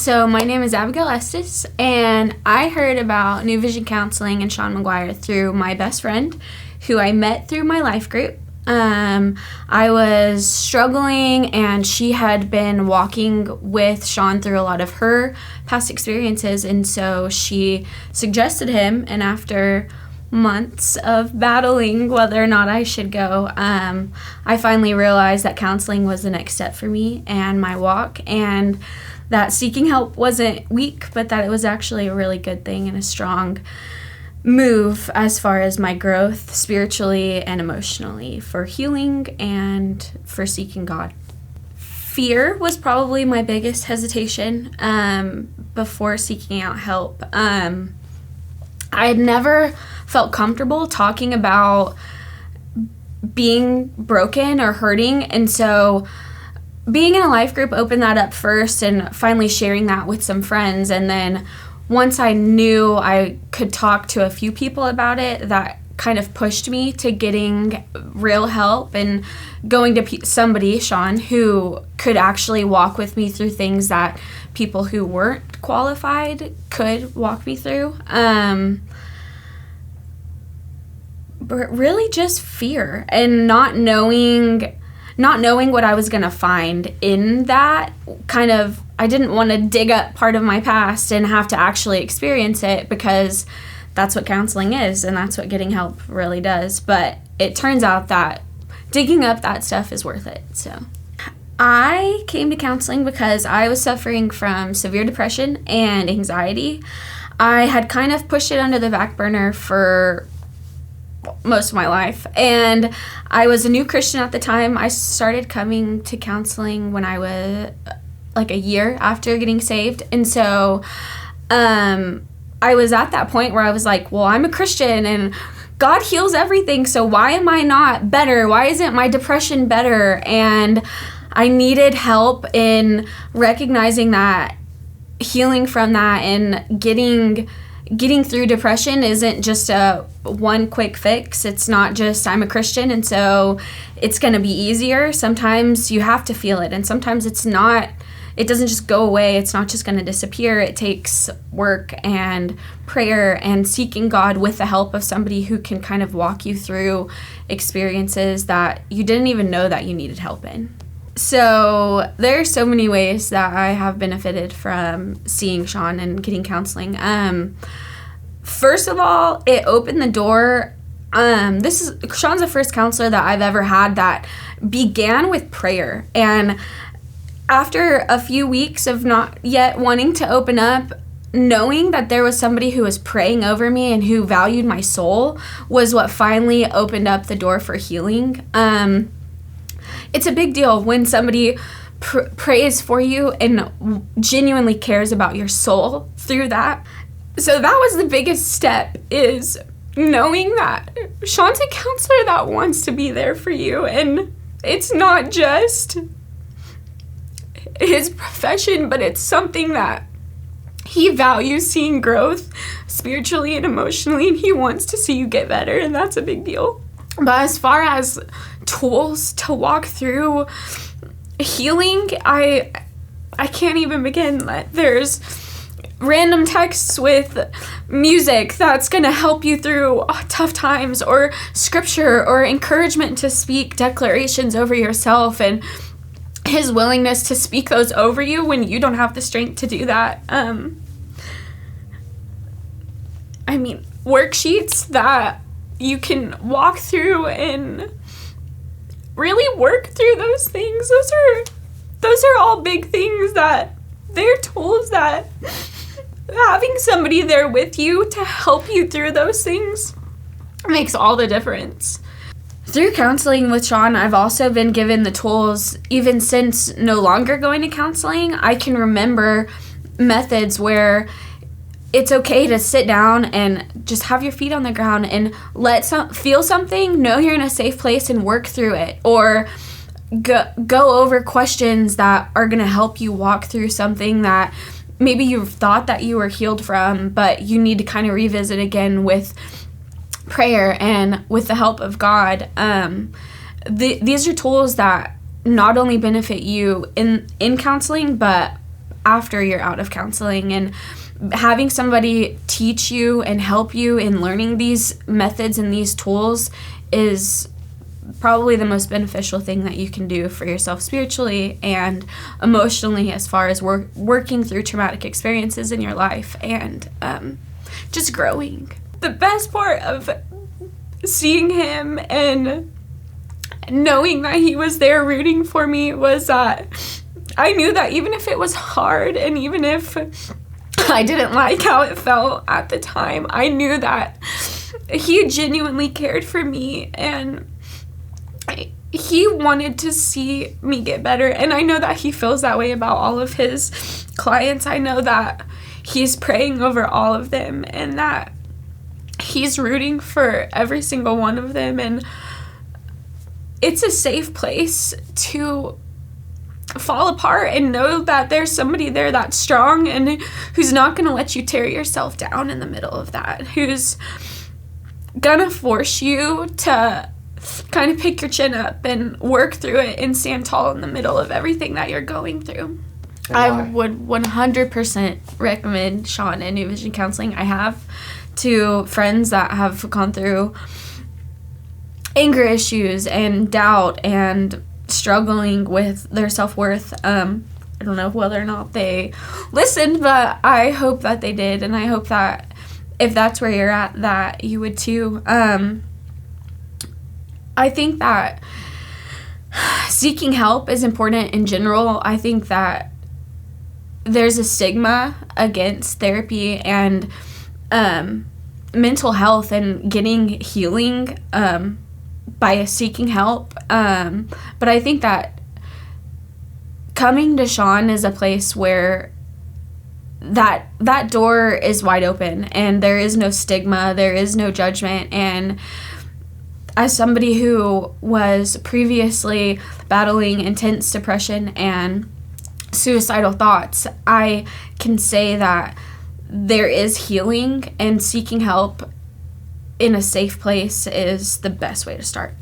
So my name is Abigail Estes, and I heard about New Vision Counseling and Sean McGuire through my best friend, who I met through my life group. I was struggling, and she had been walking with Sean through a lot of her past experiences, and so she suggested him, and after months of battling whether or not I should go, I finally realized that counseling was the next step for me and my walk, and that seeking help wasn't weak, but that it was actually a really good thing and a strong move as far as my growth spiritually and emotionally for healing and for seeking God. Fear was probably my biggest hesitation before seeking out help. I had never felt comfortable talking about being broken or hurting, and so being in a life group opened that up first, and finally sharing that with some friends, and then once I knew I could talk to a few people about it, that kind of pushed me to getting real help and going to somebody, Sean, who could actually walk with me through things that people who weren't qualified could walk me through. But really just fear and not knowing what I was going to find in that kind of, I didn't want to dig up part of my past and have to actually experience it, because that's what counseling is and that's what getting help really does. But it turns out that digging up that stuff is worth it. So I came to counseling because I was suffering from severe depression and anxiety. I had kind of pushed it under the back burner for most of my life, and I was a new Christian at the time. I started coming to counseling when I was like a year after getting saved, and so I was at that point where I was like, well, I'm a Christian and God heals everything, so why am I not better? Why isn't my depression better? And I needed help in recognizing that, healing from that, and getting through depression isn't just a one quick fix. It's not just I'm a Christian and so it's going to be easier. Sometimes you have to feel it, and sometimes it doesn't just go away. It's not just going to disappear. It takes work and prayer and seeking God with the help of somebody who can kind of walk you through experiences that you didn't even know that you needed help in. So there are so many ways that I have benefited from seeing Sean and getting counseling. First of all, it opened the door. Sean's the first counselor that I've ever had that began with prayer. And after a few weeks of not yet wanting to open up, knowing that there was somebody who was praying over me and who valued my soul was what finally opened up the door for healing. It's a big deal when somebody prays for you and genuinely cares about your soul through that. So that was the biggest step, is knowing that Sean's a counselor that wants to be there for you, and it's not just his profession, but it's something that he values seeing growth spiritually and emotionally, and he wants to see you get better, and that's a big deal. But as far as tools to walk through healing, I can't even begin. There's random texts with music that's going to help you through tough times, or scripture, or encouragement to speak declarations over yourself, and his willingness to speak those over you when you don't have the strength to do that. Worksheets that you can walk through and really work through those things. Those are all big things that they're tools that having somebody there with you to help you through those things makes all the difference. Through counseling with Sean, I've also been given the tools, even since no longer going to counseling. I can remember methods where it's okay to sit down and just have your feet on the ground and feel something, know you're in a safe place, and work through it. Or go over questions that are going to help you walk through something that maybe you've thought that you were healed from, but you need to kind of revisit again with prayer and with the help of God. These are tools that not only benefit you in counseling, but after you're out of counseling. And having somebody teach you and help you in learning these methods and these tools is probably the most beneficial thing that you can do for yourself spiritually and emotionally, as far as working through traumatic experiences in your life and just growing. The best part of seeing him and knowing that he was there rooting for me was that I knew that even if it was hard and even if I didn't like how it felt at the time, I knew that he genuinely cared for me and he wanted to see me get better. And I know that he feels that way about all of his clients. I know that he's praying over all of them and that he's rooting for every single one of them. And it's a safe place to fall apart and know that there's somebody there that's strong and who's not going to let you tear yourself down in the middle of that, who's going to force you to kind of pick your chin up and work through it and stand tall in the middle of everything that you're going through. I would 100% recommend Sean and New Vision Counseling. I have to friends that have gone through anger issues and doubt and struggling with their self-worth. I don't know whether or not they listened, but I hope that they did, and I hope that if that's where you're at, that you would too. I think that seeking help is important in general. I think that there's a stigma against therapy and mental health and getting healing by seeking help. But I think that coming to Sean is a place where that door is wide open and there is no stigma, there is no judgment. And as somebody who was previously battling intense depression and suicidal thoughts, I can say that there is healing, and seeking help in a safe place is the best way to start.